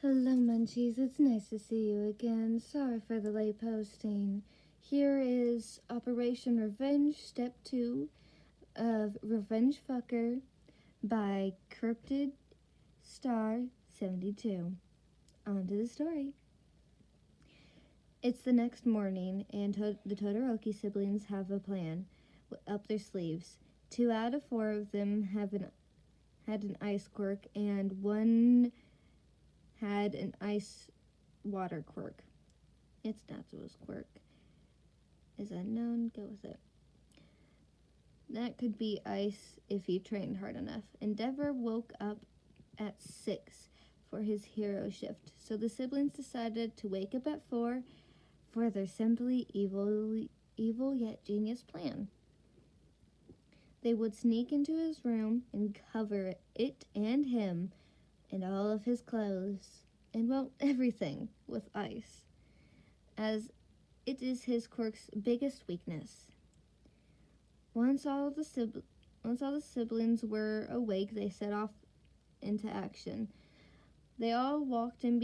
Hello, Munchies. It's nice to see you again. Sorry for the late posting. Here is Operation Revenge Step 2 of Revenge Fucker by Cryptid Star 72. On to the story. It's the next morning, and the Todoroki siblings have a plan up their sleeves. 2 out of 4 of them had an ice quirk, and one had an ice water quirk. It's Natsuo's quirk. Is unknown, go with it. That could be ice if he trained hard enough. Endeavor woke up at 6 for his hero shift, so the siblings decided to wake up at 4 for their simply evil yet genius plan. They would sneak into his room and cover it and him and all of his clothes, and well, everything, with ice, as it is his quirk's biggest weakness. Once all the siblings were awake, they set off into action. They all walked in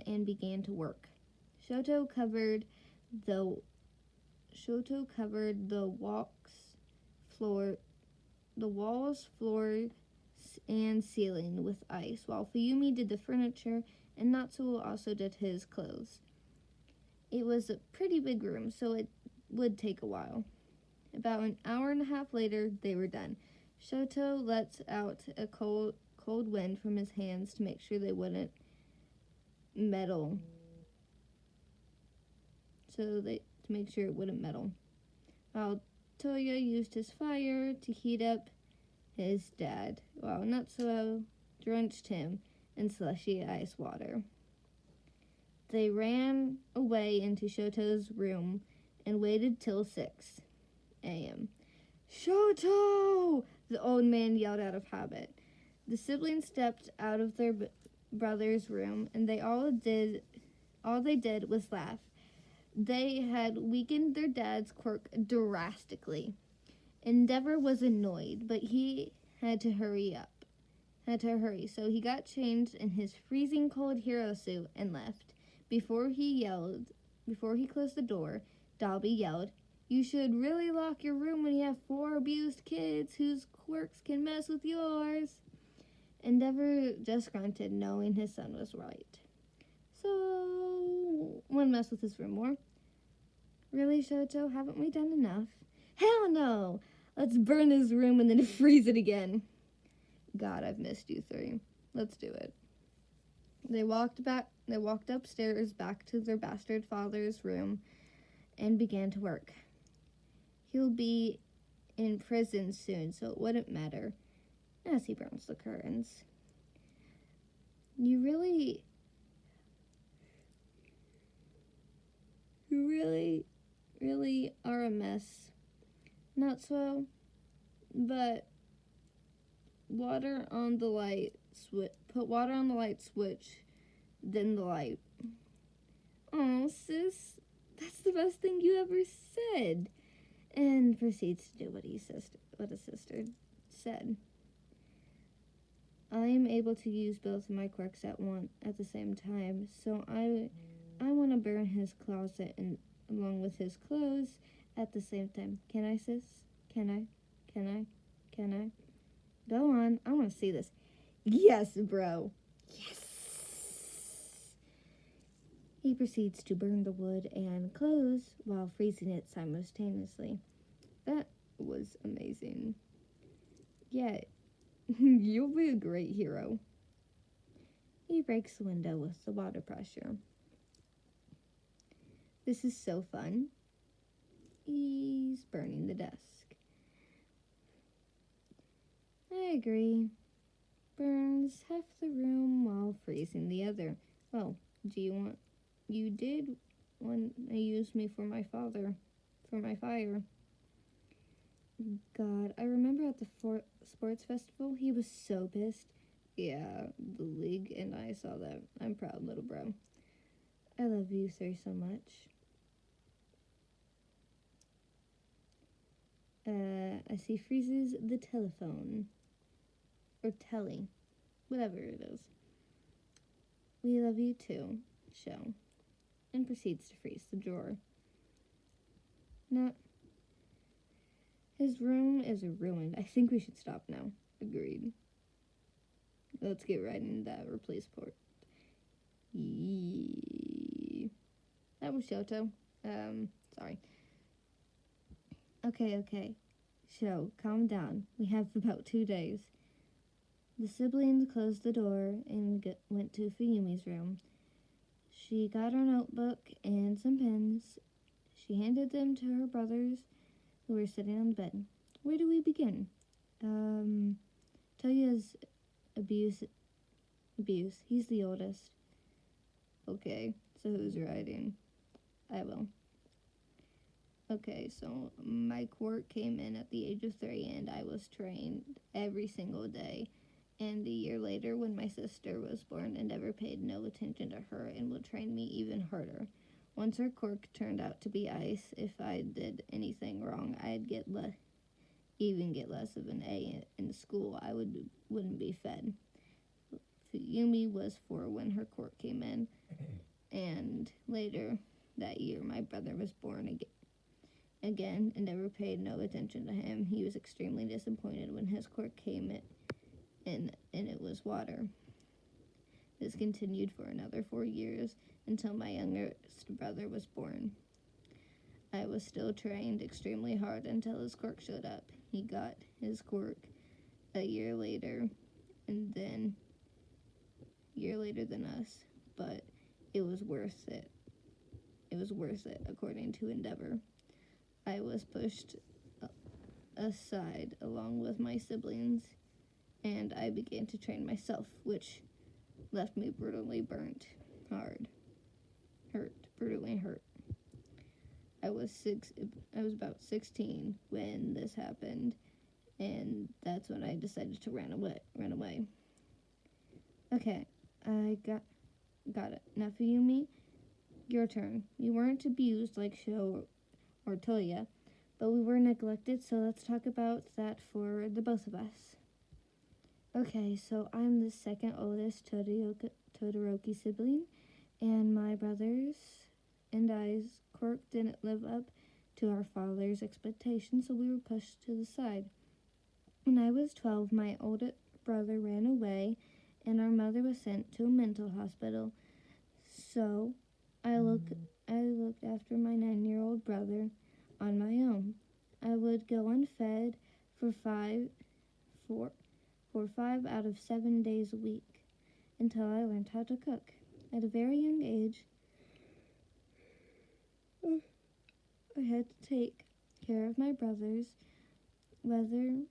and began to work. Shoto covered the walls, floor, and ceiling with ice, while Fuyumi did the furniture and Natsuo also did his clothes. It was a pretty big room, so it would take a while. About an hour and a half later, they were done. Shoto lets out a cold wind from his hands to make sure they wouldn't meddle. To make sure it wouldn't meddle. While Toya used his fire to heat up his dad, while Natsuo drenched him in slushy ice water. They ran away into Shoto's room and waited till 6 a.m. "Shoto!" the old man yelled out of habit. The siblings stepped out of their brother's room, and all they did was laugh. They had weakened their dad's quirk drastically. Endeavor was annoyed, but he had to hurry, so he got changed in his freezing cold hero suit and left. Before he closed the door, Dalby yelled, "You should really lock your room when you have 4 abused kids whose quirks can mess with yours." Endeavor just grunted, knowing his son was right. "So, one mess with his room more?" "Really, Shoto? Haven't we done enough?" "Hell no! Let's burn his room and then freeze it again." "God, I've missed you 3. Let's do it." They walked upstairs back to their bastard father's room and began to work. He'll be in prison soon, so it wouldn't matter, as he burns the curtains. You really are a mess, Natsuo, but put water on the light switch, then the light. "Oh, sis, that's the best thing you ever said," and proceeds to do what his sister said. "I am able to use both of my quirks at the same time, so I want to burn his closet along with his clothes at the same time. Can I, sis? Can I? Go on, I want to see this." "Yes, bro. Yes." He proceeds to burn the wood and clothes while freezing it simultaneously. That was amazing. Yeah, you'll be a great hero. He breaks the window with the water pressure. "This is so fun." He's burning the desk. "I agree. Burns half the room while freezing the other. Well, you did when they used me for my fire. God, I remember at the sports festival, he was so pissed. Yeah, the league and I saw that. I'm proud, little bro. I love you 3 so much." As he freezes the telephone. Or telly. Whatever it is. We love you too, show, and proceeds to freeze the drawer. Not His room is ruined. I think we should stop now. Agreed. Let's get right into that replace port. That was Shoto. Sorry. Okay. Sho, calm down. We have about 2 days. The siblings closed the door and went to Fuyumi's room. She got her notebook and some pens. She handed them to her brothers who were sitting on the bed. Where do we begin? Toya's abuse. He's the oldest. Okay, so who's writing? I will. Okay, so my quirk came in at the age of 3 and I was trained every single day. And a year later, when my sister was born, I never paid no attention to her and would train me even harder. Once her quirk turned out to be ice, if I did anything wrong, I'd get less of an A in school. I wouldn't be fed. Yumi was 4 when her quirk came in, and later that year, my brother was born again and never paid no attention to him. He was extremely disappointed when his quirk came in and it was water. This continued for another 4 years until my youngest brother was born. I was still trained extremely hard until his quirk showed up. He got his quirk a year later, and then year later than us, but it was worth it. It was worth it, according to Endeavor. I was pushed aside along with my siblings, and I began to train myself, which left me brutally hurt. I was about 16 when this happened, and that's when I decided to run away. Okay, I got it. Now, Fuyumi, your turn. You weren't abused like Sho or Toya, but we were neglected, so let's talk about that for the both of us. Okay, so I'm the second oldest Todoroki sibling, and my brothers and I's quirk didn't live up to our father's expectations, so we were pushed to the side. When I was 12, my oldest brother ran away, and our mother was sent to a mental hospital. So I looked after my 9-year-old brother on my own. I would go unfed for 5 out of 7 days a week until I learned how to cook. At a very young age, I had to take care of my brothers, whether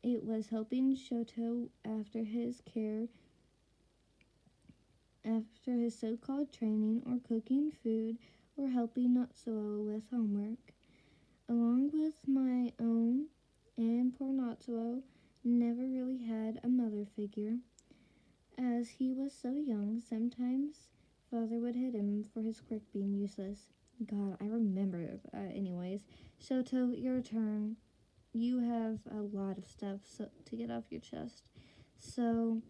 it was helping Shoto after his so-called training, or cooking food, or helping Natsuo with homework. Along with my own and poor Natsuo never really had a mother figure. As he was so young, sometimes father would hit him for his quirk being useless. God, I remember. Anyways, Shoto, your turn. You have a lot of stuff to get off your chest, so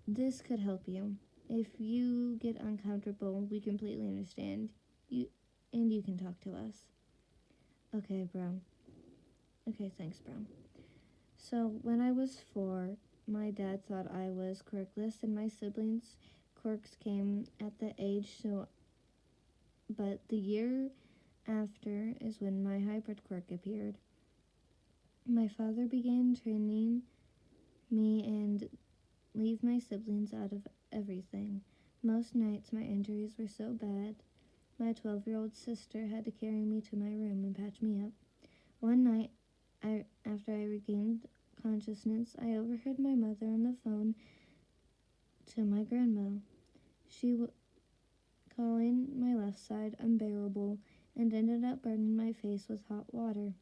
this could help you. If you get uncomfortable, we completely understand. You can talk to us. Okay, bro. Okay, thanks, bro. So, when I was 4, my dad thought I was quirkless, and my siblings' quirks came at the age, but the year after is when my hybrid quirk appeared. My father began training me and leave my siblings out of everything. Most nights my injuries were so bad, my 12-year-old sister had to carry me to my room and patch me up. One night, after I regained consciousness, I overheard my mother on the phone to my grandma. She was calling my left side unbearable and ended up burning my face with hot water.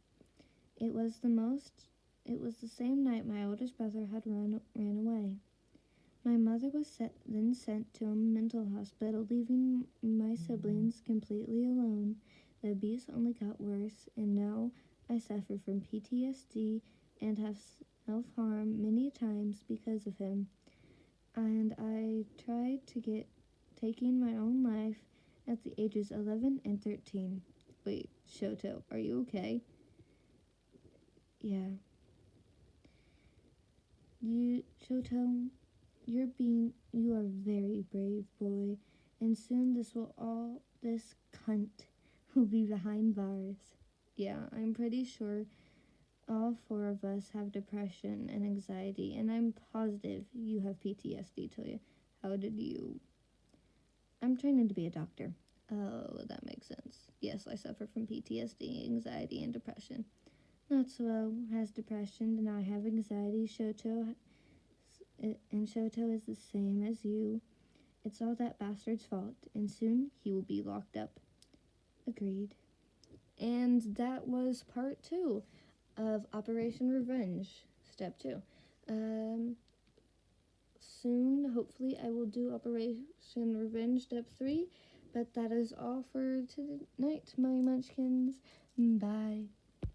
It was the same night my oldest brother had ran away. My mother was then sent to a mental hospital, leaving my siblings completely alone. The abuse only got worse, and now I suffer from PTSD and have self-harmed many times because of him. and I tried to get taking my own life at the ages 11 and 13. Wait, Shoto, are you okay? Yeah. Shoto, you are very brave, boy, and soon this cunt will be behind bars. Yeah, I'm pretty sure all four of us have depression and anxiety, and I'm positive you have PTSD, Toya. How did you? I'm training to be a doctor. Oh, that makes sense. Yes, I suffer from PTSD, anxiety, and depression. Natsuo has depression, and I have anxiety. Shoto is the same as you. It's all that bastard's fault, and soon he will be locked up. Agreed. And that was part 2 of Operation Revenge, step 2. Soon, hopefully, I will do Operation Revenge, step 3. But that is all for tonight, my munchkins. Bye.